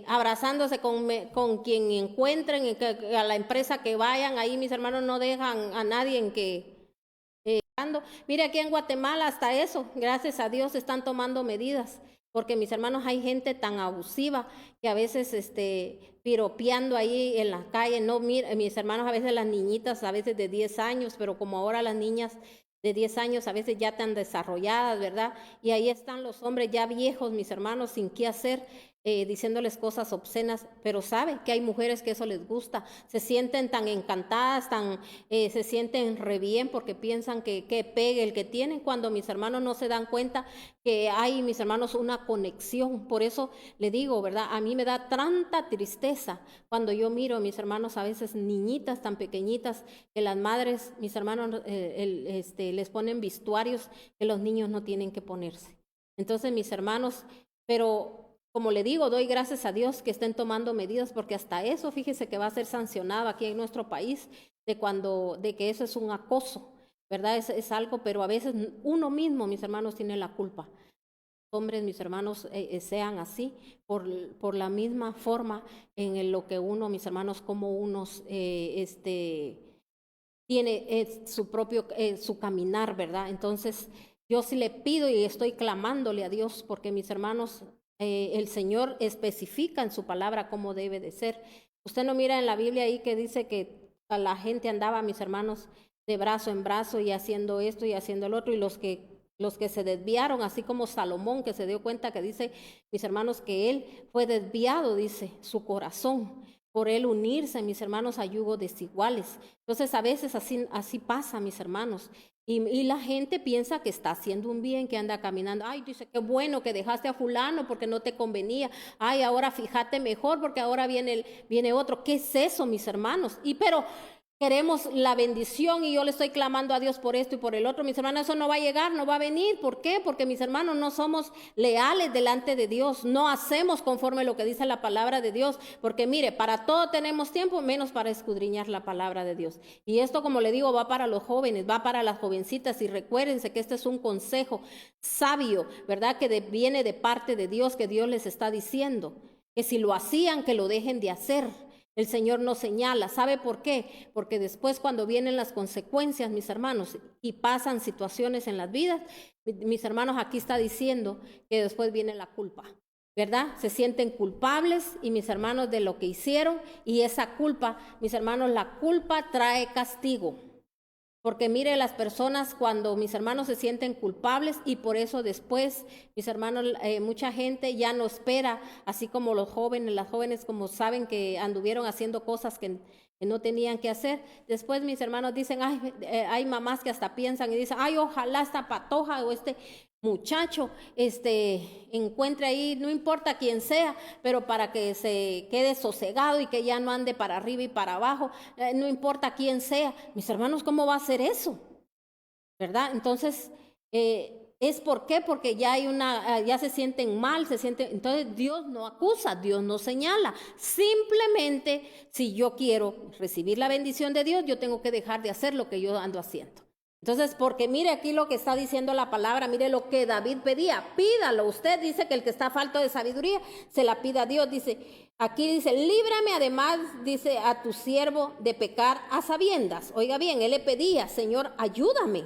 S1: abrazándose con quien encuentren, a la empresa que vayan, ahí mis hermanos no dejan a nadie en que... Mire, aquí en Guatemala hasta eso, gracias a Dios, están tomando medidas, porque mis hermanos, hay gente tan abusiva que a veces piropeando ahí en la calle, no, mira, mis hermanos, a veces las niñitas, a veces de 10 años, pero como ahora las niñas de 10 años a veces ya tan desarrolladas, ¿verdad? Y ahí están los hombres ya viejos, mis hermanos, sin qué hacer, diciéndoles cosas obscenas, pero sabe que hay mujeres que eso les gusta, se sienten tan encantadas, se sienten re bien porque piensan que pegue el que tienen, cuando mis hermanos no se dan cuenta que hay, mis hermanos, una conexión. Por eso le digo, ¿verdad? A mí me da tanta tristeza cuando yo miro a mis hermanos, a veces niñitas tan pequeñitas, que las madres, mis hermanos, les ponen vestuarios que los niños no tienen que ponerse. Entonces, mis hermanos, pero como le digo, doy gracias a Dios que estén tomando medidas, porque hasta eso, fíjese que va a ser sancionado aquí en nuestro país, de que eso es un acoso, ¿verdad? Es algo, pero a veces uno mismo, mis hermanos, tiene la culpa. Hombres, mis hermanos, sean así, por la misma forma en lo que uno, mis hermanos, como unos, tiene su propio, su caminar, ¿verdad? Entonces, yo sí le pido y estoy clamándole a Dios, porque mis hermanos, el Señor especifica en su palabra cómo debe de ser. Usted no mira en la Biblia ahí que dice que la gente andaba, mis hermanos, de brazo en brazo y haciendo esto y haciendo el otro, y los que se desviaron, así como Salomón, que se dio cuenta que dice, mis hermanos, que él fue desviado, dice, su corazón, por él unirse, mis hermanos, a yugo desiguales. Entonces, a veces así pasa, mis hermanos, Y la gente piensa que está haciendo un bien, que anda caminando. Ay, dice, qué bueno que dejaste a fulano porque no te convenía. Ay, ahora fíjate mejor porque ahora viene otro. ¿Qué es eso, mis hermanos? Pero queremos la bendición y yo le estoy clamando a Dios por esto y por el otro. Mis hermanos, eso no va a llegar, no va a venir. ¿Por qué? Porque mis hermanos no somos leales delante de Dios. No hacemos conforme lo que dice la palabra de Dios. Porque mire, para todo tenemos tiempo, menos para escudriñar la palabra de Dios. Y esto, como le digo, va para los jóvenes, va para las jovencitas. Y recuérdense que este es un consejo sabio, ¿verdad? Que viene de parte de Dios, que Dios les está diciendo. Que si lo hacían, que lo dejen de hacer. El Señor nos señala. ¿Sabe por qué? Porque después, cuando vienen las consecuencias, mis hermanos, y pasan situaciones en las vidas, mis hermanos, aquí está diciendo que después viene la culpa, ¿verdad? Se sienten culpables, y mis hermanos, de lo que hicieron, y esa culpa, mis hermanos, la culpa trae castigo. Porque mire, las personas, cuando mis hermanos se sienten culpables, y por eso después, mis hermanos, mucha gente ya no espera, así como los jóvenes, las jóvenes, como saben que anduvieron haciendo cosas que no tenían que hacer. Después mis hermanos dicen, ay, hay mamás que hasta piensan y dicen, ay, ojalá esta patoja o este muchacho encuentre ahí, no importa quién sea, pero para que se quede sosegado y que ya no ande para arriba y para abajo, no importa quién sea. Mis hermanos, ¿cómo va a hacer eso? ¿Verdad? Entonces, ¿es por qué? Porque ya hay ya se sienten mal, entonces Dios no acusa, Dios no señala. Simplemente, si yo quiero recibir la bendición de Dios, yo tengo que dejar de hacer lo que yo ando haciendo. Entonces, porque mire aquí lo que está diciendo la palabra, mire lo que David pedía, pídalo. Usted dice que el que está falto de sabiduría, se la pida a Dios. Dice, aquí dice, líbrame además, dice, a tu siervo de pecar a sabiendas. Oiga bien, él le pedía, Señor, ayúdame.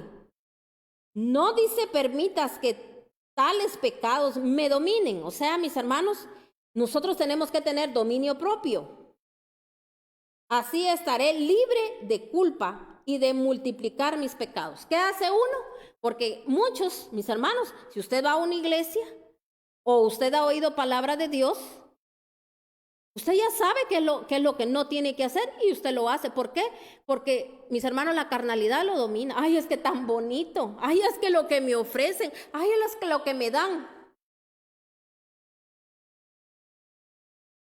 S1: No dice, permitas que tales pecados me dominen. O sea, mis hermanos, nosotros tenemos que tener dominio propio. Así estaré libre de culpa y de multiplicar mis pecados. ¿Qué hace uno? Porque muchos, mis hermanos, si usted va a una iglesia o usted ha oído palabra de Dios, usted ya sabe qué es lo que no tiene que hacer y usted lo hace. ¿Por qué? Porque, mis hermanos, la carnalidad lo domina. Ay, es que tan bonito. Ay, es que lo que me ofrecen. Ay, es que lo que me dan.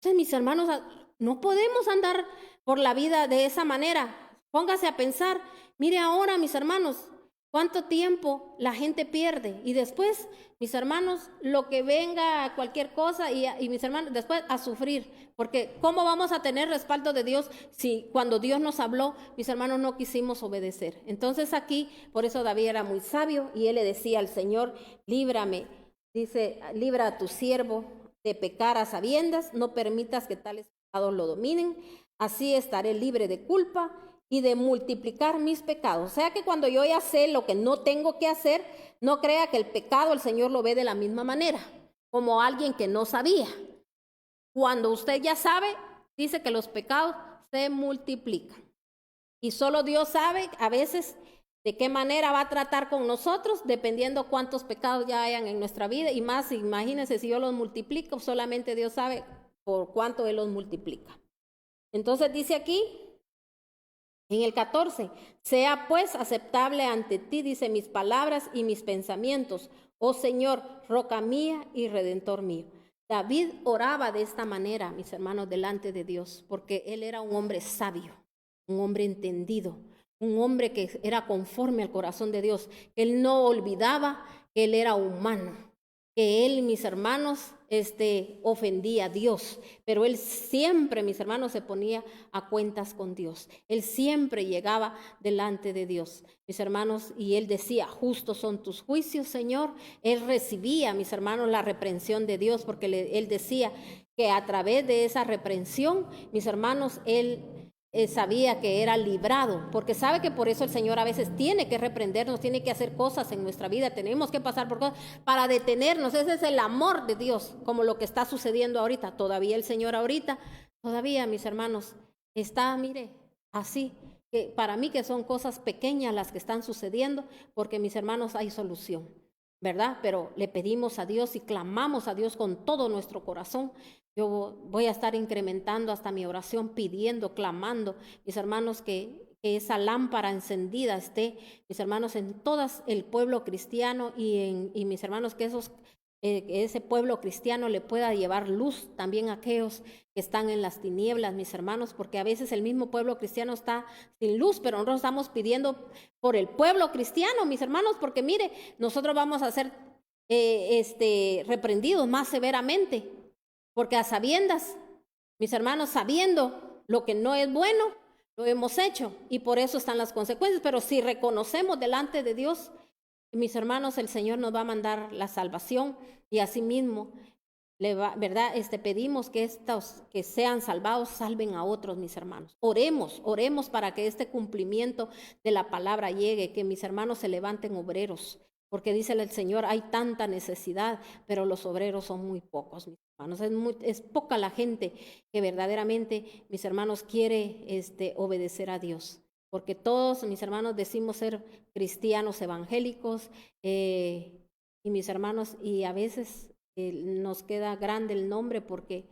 S1: Entonces, mis hermanos, no podemos andar por la vida de esa manera. Póngase a pensar, mire ahora, mis hermanos, cuánto tiempo la gente pierde. Y después, mis hermanos, lo que venga, cualquier cosa, y mis hermanos, después a sufrir. Porque ¿cómo vamos a tener respaldo de Dios si cuando Dios nos habló, mis hermanos, no quisimos obedecer? Entonces aquí, por eso David era muy sabio, y él le decía al Señor, líbrame, dice, libra a tu siervo de pecar a sabiendas, no permitas que tales pecados lo dominen, así estaré libre de culpa y de multiplicar mis pecados. O sea que cuando yo ya sé lo que no tengo que hacer, no crea que el pecado el Señor lo ve de la misma manera, como alguien que no sabía. Cuando usted ya sabe, dice que los pecados se multiplican. Y solo Dios sabe a veces de qué manera va a tratar con nosotros, dependiendo cuántos pecados ya hayan en nuestra vida. Y más, imagínense, si yo los multiplico, solamente Dios sabe por cuánto Él los multiplica. Entonces dice aquí, en el 14, sea pues aceptable ante ti, dice, mis palabras y mis pensamientos, oh Señor, roca mía y redentor mío. David oraba de esta manera, mis hermanos, delante de Dios, porque él era un hombre sabio, un hombre entendido, un hombre que era conforme al corazón de Dios. Él no olvidaba que él era humano, que él, mis hermanos, ofendía a Dios, pero él siempre, mis hermanos, se ponía a cuentas con Dios. Él siempre llegaba delante de Dios, mis hermanos, y él decía, justos son tus juicios, Señor. Él recibía, mis hermanos, la reprensión de Dios, porque él decía que a través de esa reprensión, mis hermanos, él sabía que era librado, porque sabe que por eso el Señor a veces tiene que reprendernos, tiene que hacer cosas en nuestra vida, tenemos que pasar por cosas para detenernos. Ese es el amor de Dios, como lo que está sucediendo ahorita. Todavía el Señor ahorita, todavía, mis hermanos, está, mire, así, que para mí que son cosas pequeñas las que están sucediendo, porque mis hermanos hay solución, ¿verdad? Pero le pedimos a Dios y clamamos a Dios con todo nuestro corazón. Yo voy a estar incrementando hasta mi oración, pidiendo, clamando, mis hermanos, que que esa lámpara encendida esté, mis hermanos, en todo el pueblo cristiano y mis hermanos, que ese pueblo cristiano le pueda llevar luz también a aquellos que están en las tinieblas, mis hermanos, porque a veces el mismo pueblo cristiano está sin luz, pero nosotros estamos pidiendo por el pueblo cristiano, mis hermanos, porque mire, nosotros vamos a ser reprendidos más severamente, porque a sabiendas, mis hermanos, sabiendo lo que no es bueno, lo hemos hecho y por eso están las consecuencias. Pero si reconocemos delante de Dios, mis hermanos, el Señor nos va a mandar la salvación y asimismo, ¿verdad? Pedimos que estos que sean salvados salven a otros, mis hermanos. Oremos para que este cumplimiento de la palabra llegue, que mis hermanos se levanten obreros. Porque dice el Señor, hay tanta necesidad, pero los obreros son muy pocos, mis hermanos. Es poca la gente que verdaderamente, mis hermanos, quiere obedecer a Dios. Porque todos, mis hermanos, decimos ser cristianos evangélicos y mis hermanos, y a veces nos queda grande el nombre porque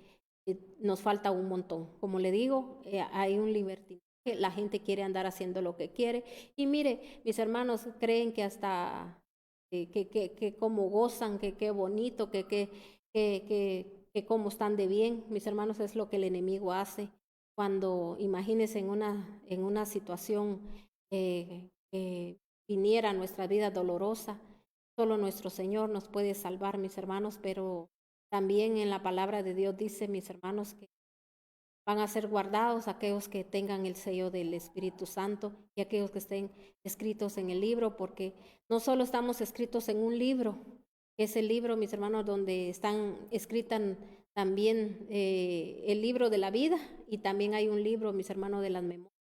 S1: nos falta un montón. Como le digo, hay un libertinaje, la gente quiere andar haciendo lo que quiere. Y mire, mis hermanos creen que hasta que como gozan, que qué bonito, que cómo están de bien. Mis hermanos, es lo que el enemigo hace cuando, imagínense, en una situación que viniera a nuestra vida dolorosa. Solo nuestro Señor nos puede salvar, mis hermanos, pero también en la palabra de Dios dice, mis hermanos, que van a ser guardados aquellos que tengan el sello del Espíritu Santo y aquellos que estén escritos en el libro, porque no solo estamos escritos en un libro, que es el libro, mis hermanos, donde están escritas también el libro de la vida, y también hay un libro, mis hermanos, de las memorias,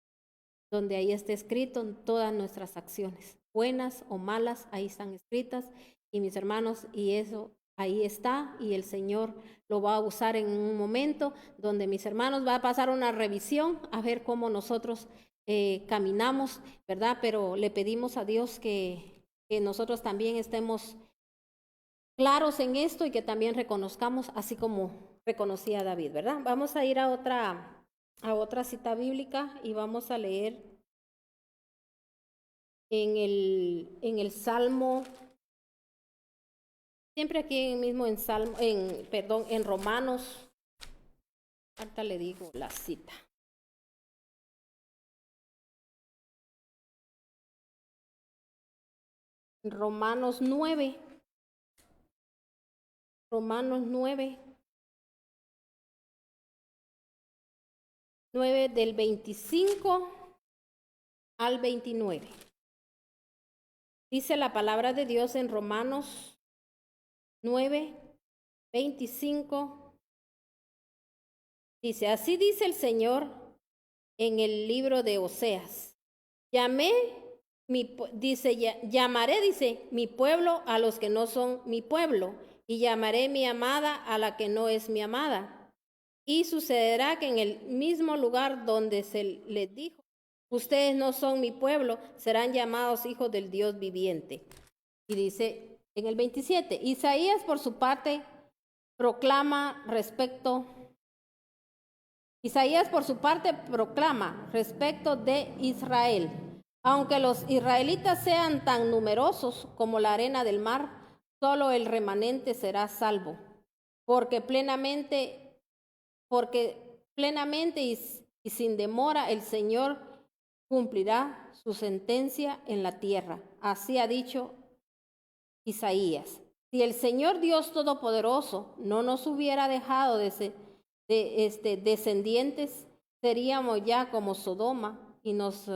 S1: donde ahí está escrito todas nuestras acciones, buenas o malas, ahí están escritas, y mis hermanos, y eso ahí está, y el Señor lo va a usar en un momento donde, mis hermanos, va a pasar una revisión a ver cómo nosotros caminamos, ¿verdad? Pero le pedimos a Dios que nosotros también estemos claros en esto y que también reconozcamos, así como reconocía David, ¿verdad? Vamos a ir a otra cita bíblica y vamos a leer en el Salmo. Siempre aquí mismo en Romanos, ahorita le digo la cita. Romanos 9. Romanos 9. 9 del 25 al 29. Dice la palabra de Dios en Romanos 9, 25. Dice, así dice el Señor en el libro de Oseas. Llamaré, dice, mi pueblo a los que no son mi pueblo, y llamaré mi amada a la que no es mi amada. Y sucederá que en el mismo lugar donde se les dijo, ustedes no son mi pueblo, serán llamados hijos del Dios viviente. Y dice en el 27, Isaías por su parte proclama respecto de Israel. Aunque los israelitas sean tan numerosos como la arena del mar, solo el remanente será salvo, porque plenamente y sin demora el Señor cumplirá su sentencia en la tierra. Así ha dicho Isaías. Si el Señor Dios Todopoderoso no nos hubiera dejado descendientes, seríamos ya como Sodoma y nos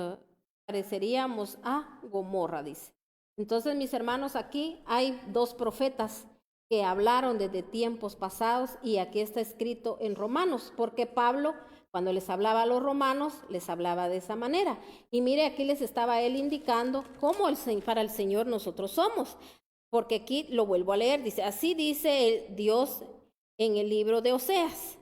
S1: pareceríamos a Gomorra, dice. Entonces, mis hermanos, aquí hay dos profetas que hablaron desde tiempos pasados, y aquí está escrito en Romanos, porque Pablo, cuando les hablaba a los romanos, les hablaba de esa manera. Y mire, aquí les estaba él indicando cómo para el Señor nosotros somos, porque aquí lo vuelvo a leer, dice, así dice Dios en el libro de Oseas,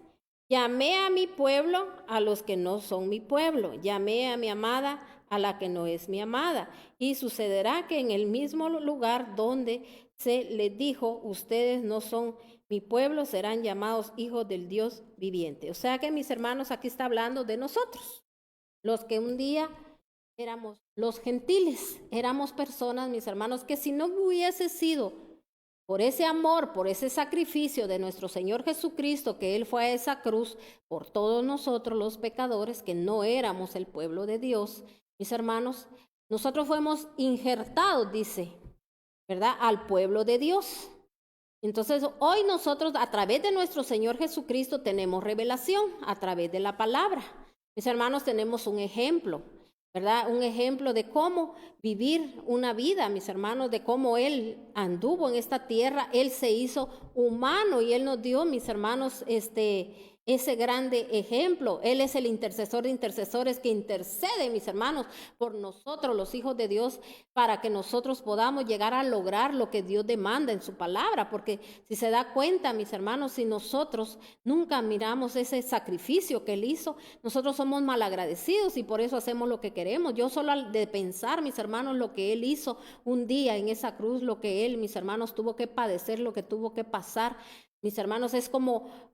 S1: llamé a mi pueblo a los que no son mi pueblo, llamé a mi amada a la que no es mi amada, y sucederá que en el mismo lugar donde se les dijo, ustedes no son mi pueblo, serán llamados hijos del Dios viviente. O sea que, mis hermanos, aquí está hablando de nosotros, los que un día éramos los gentiles, éramos personas, mis hermanos, que si no hubiese sido por ese amor, por ese sacrificio de nuestro Señor Jesucristo, que Él fue a esa cruz por todos nosotros los pecadores, que no éramos el pueblo de Dios, mis hermanos, nosotros fuimos injertados, dice, ¿verdad?, al pueblo de Dios. Entonces, hoy nosotros a través de nuestro Señor Jesucristo tenemos revelación a través de la palabra. Mis hermanos, tenemos un ejemplo, ¿verdad? Un ejemplo de cómo vivir una vida, mis hermanos, de cómo Él anduvo en esta tierra. Él se hizo humano y Él nos dio, mis hermanos, ese grande ejemplo. Él es el intercesor de intercesores que intercede, mis hermanos, por nosotros, los hijos de Dios, para que nosotros podamos llegar a lograr lo que Dios demanda en su palabra. Porque si se da cuenta, mis hermanos, si nosotros nunca miramos ese sacrificio que Él hizo, nosotros somos malagradecidos y por eso hacemos lo que queremos. Yo solo al de pensar, mis hermanos, lo que Él hizo un día en esa cruz, lo que Él, mis hermanos, tuvo que padecer, lo que tuvo que pasar, mis hermanos, es como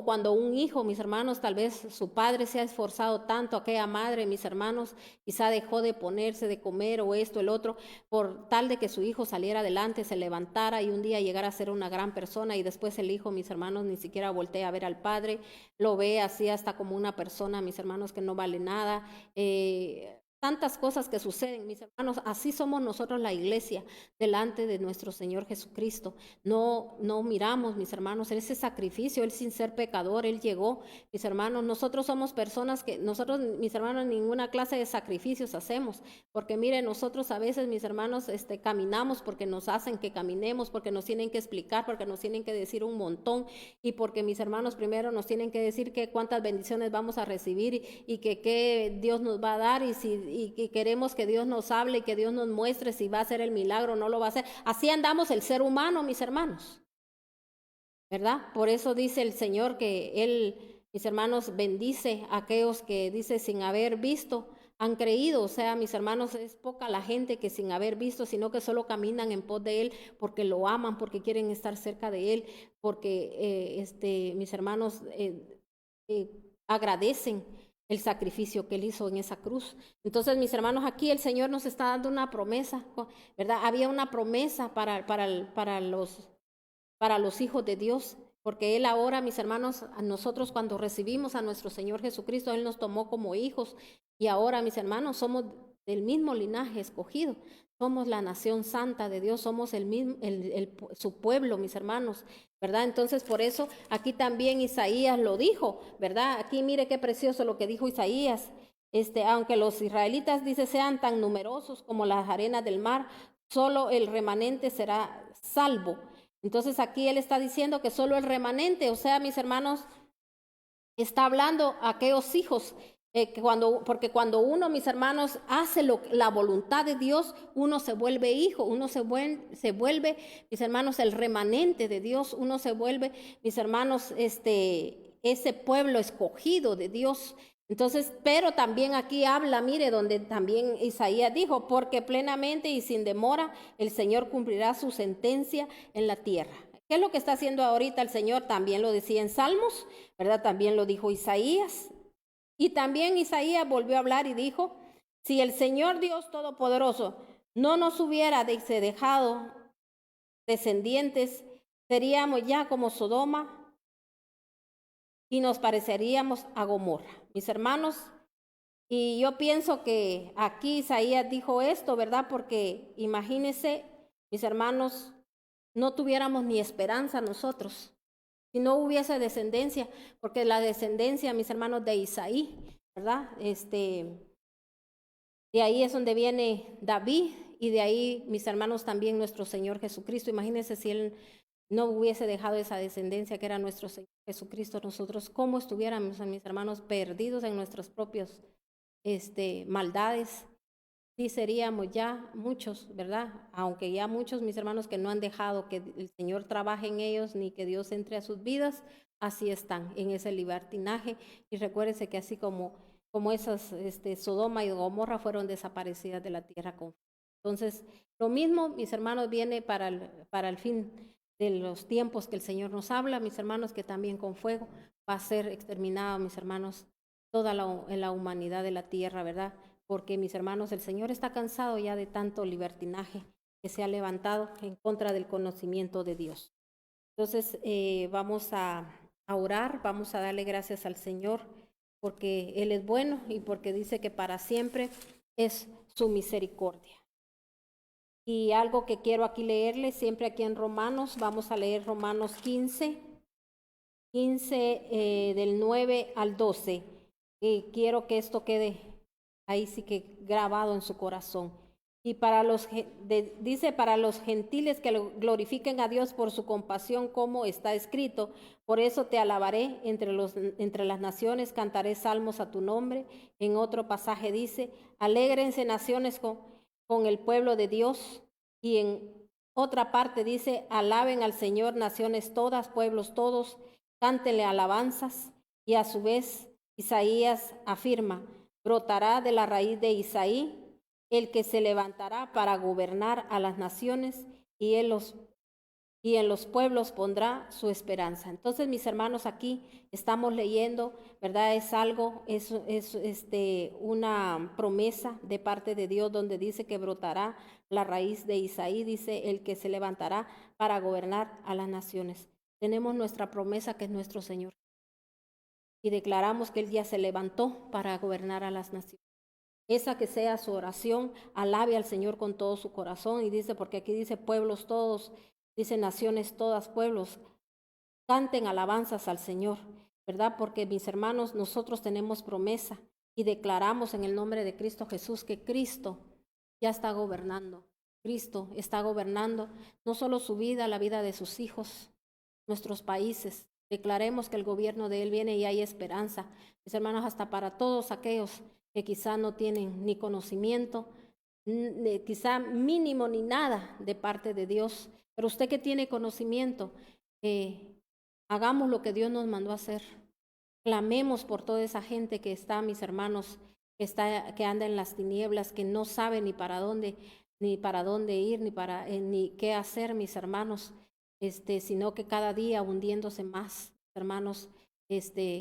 S1: cuando un hijo, mis hermanos, tal vez su padre se ha esforzado tanto, aquella madre, mis hermanos, quizá dejó de ponerse de comer o esto, el otro, por tal de que su hijo saliera adelante, se levantara y un día llegara a ser una gran persona y después el hijo, mis hermanos, ni siquiera voltea a ver al padre, lo ve así hasta como una persona, mis hermanos, que no vale nada. Tantas cosas que suceden, mis hermanos, así somos nosotros la iglesia delante de nuestro Señor Jesucristo. No miramos, mis hermanos, ese sacrificio, Él sin ser pecador, Él llegó, mis hermanos. Nosotros somos personas que, nosotros, mis hermanos, ninguna clase de sacrificios hacemos, porque miren, nosotros a veces, mis hermanos, caminamos porque nos hacen que caminemos, porque nos tienen que explicar, porque nos tienen que decir un montón y porque, mis hermanos, primero nos tienen que decir que cuántas bendiciones vamos a recibir y que qué Dios nos va a dar y que queremos que Dios nos hable y que Dios nos muestre si va a hacer el milagro o no lo va a hacer. Así andamos el ser humano, mis hermanos, ¿verdad? Por eso dice el Señor que Él, mis hermanos, bendice a aquellos que, dice, sin haber visto, han creído. O sea, mis hermanos, es poca la gente que sin haber visto, sino que solo caminan en pos de Él porque lo aman, porque quieren estar cerca de Él, porque, mis hermanos, agradecen el sacrificio que Él hizo en esa cruz. Entonces, mis hermanos, aquí el Señor nos está dando una promesa, ¿verdad? Había una promesa para los hijos de Dios, porque Él ahora, mis hermanos, a nosotros cuando recibimos a nuestro Señor Jesucristo, Él nos tomó como hijos y ahora, mis hermanos, somos del mismo linaje escogido. Somos la nación santa de Dios, somos su pueblo, mis hermanos, ¿verdad? Entonces, por eso aquí también Isaías lo dijo, ¿verdad? Aquí mire qué precioso lo que dijo Isaías. Aunque los israelitas, dice, sean tan numerosos como las arenas del mar, solo el remanente será salvo. Entonces, aquí él está diciendo que solo el remanente, o sea, mis hermanos, está hablando a aquellos hijos. Porque cuando uno, mis hermanos, hace la voluntad de Dios, uno se vuelve hijo, uno se vuelve, mis hermanos, el remanente de Dios, uno se vuelve, mis hermanos, ese pueblo escogido de Dios. Entonces, pero también aquí habla, mire, donde también Isaías dijo, porque plenamente y sin demora el Señor cumplirá su sentencia en la tierra. ¿Qué es lo que está haciendo ahorita el Señor? También lo decía en Salmos, ¿verdad? También lo dijo Isaías. Y también Isaías volvió a hablar y dijo, si el Señor Dios Todopoderoso no nos hubiera dejado descendientes, seríamos ya como Sodoma y nos pareceríamos a Gomorra. Mis hermanos, y yo pienso que aquí Isaías dijo esto, ¿verdad? Porque imagínense, mis hermanos, no tuviéramos ni esperanza nosotros si no hubiese descendencia, porque la descendencia, mis hermanos, de Isaí, ¿verdad? De ahí es donde viene David y de ahí, mis hermanos, también nuestro Señor Jesucristo. Imagínense si Él no hubiese dejado esa descendencia que era nuestro Señor Jesucristo, nosotros cómo estuviéramos, mis hermanos, perdidos en nuestras propias maldades. Sí, seríamos ya muchos, ¿verdad? Aunque ya muchos, mis hermanos, que no han dejado que el Señor trabaje en ellos ni que Dios entre a sus vidas, así están en ese libertinaje. Y recuérdense que así como esas Sodoma y Gomorra fueron desaparecidas de la tierra. Entonces, lo mismo, mis hermanos, viene para el fin de los tiempos que el Señor nos habla, mis hermanos, que también con fuego va a ser exterminado, mis hermanos, toda la humanidad de la tierra, ¿verdad? porque mis hermanos, el Señor está cansado ya de tanto libertinaje que se ha levantado en contra del conocimiento de Dios. Entonces, vamos a orar, vamos a darle gracias al Señor, porque Él es bueno y porque dice que para siempre es su misericordia. Y algo que quiero aquí leerle, siempre aquí en Romanos, vamos a leer Romanos 15, del 9 al 12. Y quiero que esto quede ahí sí que grabado en su corazón. Y dice, para los gentiles que glorifiquen a Dios por su compasión, como está escrito, por eso te alabaré entre las naciones, cantaré salmos a tu nombre. En otro pasaje dice, alégrense naciones con el pueblo de Dios. Y en otra parte dice, alaben al Señor naciones todas, pueblos todos, cántenle alabanzas. Y a su vez, Isaías afirma, brotará de la raíz de Isaí el que se levantará para gobernar a las naciones y en los pueblos pondrá su esperanza. Entonces, mis hermanos, aquí estamos leyendo, ¿verdad? Es algo, es una promesa de parte de Dios donde dice que brotará la raíz de Isaí, dice el que se levantará para gobernar a las naciones. Tenemos nuestra promesa que es nuestro Señor. Y declaramos que Él ya se levantó para gobernar a las naciones. Esa que sea su oración, alabe al Señor con todo su corazón. Y dice, porque aquí dice pueblos todos, dice naciones todas, pueblos, canten alabanzas al Señor, ¿verdad? Porque mis hermanos, nosotros tenemos promesa y declaramos en el nombre de Cristo Jesús que Cristo ya está gobernando. Cristo está gobernando no solo su vida, la vida de sus hijos, nuestros países. Declaremos que el gobierno de Él viene y hay esperanza. Mis hermanos, hasta para todos aquellos que quizá no tienen ni conocimiento, quizá mínimo ni nada de parte de Dios, pero usted que tiene conocimiento, hagamos lo que Dios nos mandó a hacer. Clamemos por toda esa gente que está, mis hermanos, que anda en las tinieblas, que no sabe ni para dónde ir, ni qué hacer, mis hermanos, sino que cada día hundiéndose más, hermanos,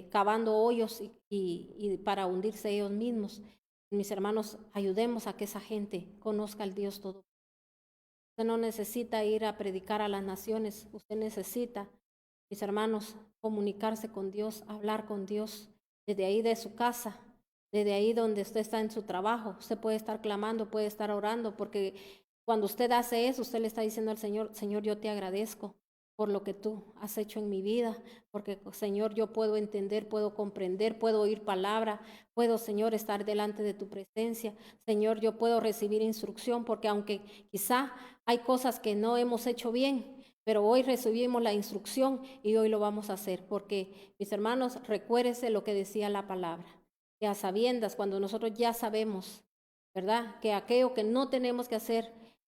S1: cavando hoyos y para hundirse ellos mismos. Mis hermanos, ayudemos a que esa gente conozca al Dios todo. Usted no necesita ir a predicar a las naciones, usted necesita, mis hermanos, comunicarse con Dios, hablar con Dios, desde ahí de su casa, desde ahí donde usted está en su trabajo. Usted puede estar clamando, puede estar orando, porque cuando usted hace eso, usted le está diciendo al Señor, Señor, yo te agradezco por lo que tú has hecho en mi vida, porque Señor, yo puedo entender, puedo comprender, puedo oír palabra, puedo, Señor, estar delante de tu presencia. Señor, yo puedo recibir instrucción, porque aunque quizá hay cosas que no hemos hecho bien, pero hoy recibimos la instrucción y hoy lo vamos a hacer, porque, mis hermanos, recuérdese lo que decía la palabra, que a sabiendas, cuando nosotros ya sabemos, ¿verdad?, que aquello que no tenemos que hacer,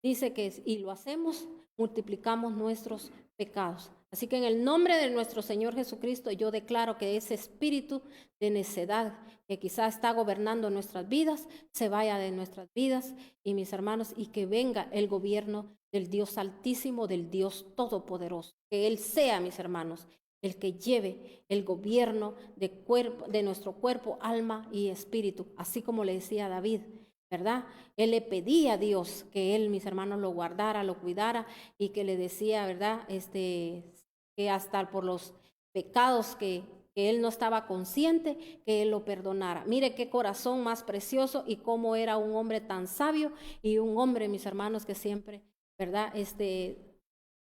S1: dice que y lo hacemos, multiplicamos nuestros pecados. Así que en el nombre de nuestro Señor Jesucristo, yo declaro que ese espíritu de necedad que quizá está gobernando nuestras vidas, se vaya de nuestras vidas, y mis hermanos, y que venga el gobierno del Dios Altísimo, del Dios Todopoderoso. Que Él sea, mis hermanos, el que lleve el gobierno de nuestro cuerpo, alma y espíritu, así como le decía David, ¿verdad? Él le pedía a Dios que Él, mis hermanos, lo guardara, lo cuidara, y que le decía, ¿verdad?, que hasta por los pecados que Él no estaba consciente, que Él lo perdonara. Mire qué corazón más precioso y cómo era un hombre tan sabio y un hombre, mis hermanos, que siempre, ¿verdad?,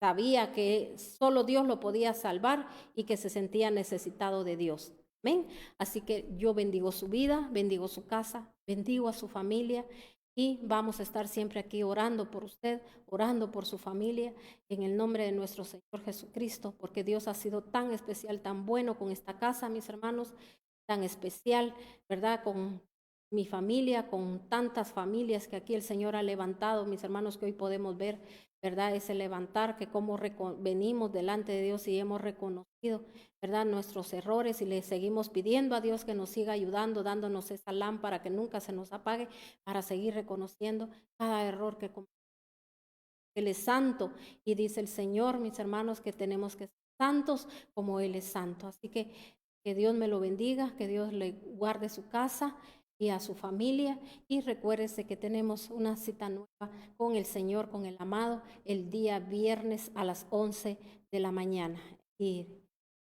S1: sabía que solo Dios lo podía salvar y que se sentía necesitado de Dios. Amén. Así que yo bendigo su vida, bendigo su casa, bendigo a su familia, y vamos a estar siempre aquí orando por usted, orando por su familia, en el nombre de nuestro Señor Jesucristo, porque Dios ha sido tan especial, tan bueno con esta casa, mis hermanos, tan especial, ¿verdad?, con mi familia, con tantas familias que aquí el Señor ha levantado, mis hermanos, que hoy podemos ver, ¿verdad?, ese levantar, que como venimos delante de Dios y hemos reconocido, ¿verdad?, nuestros errores, y le seguimos pidiendo a Dios que nos siga ayudando, dándonos esa lámpara que nunca se nos apague, para seguir reconociendo cada error que cometemos. Él es santo, y dice el Señor, mis hermanos, que tenemos que ser santos como Él es santo. Así que Dios me lo bendiga, que Dios le guarde su casa, y a su familia. Y recuérdese que tenemos una cita nueva con el Señor, con el amado, el día viernes a las 11 de la mañana. Y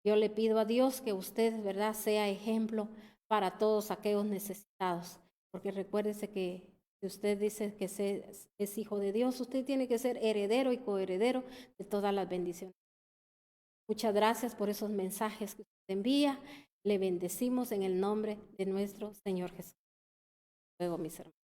S1: yo le pido a Dios que usted, ¿verdad?, sea ejemplo para todos aquellos necesitados, porque recuérdese que si usted dice que es hijo de Dios, usted tiene que ser heredero y coheredero de todas las bendiciones. Muchas gracias por esos mensajes que usted envía. Le bendecimos en el nombre de nuestro Señor Jesús. Luego, mis hermanos.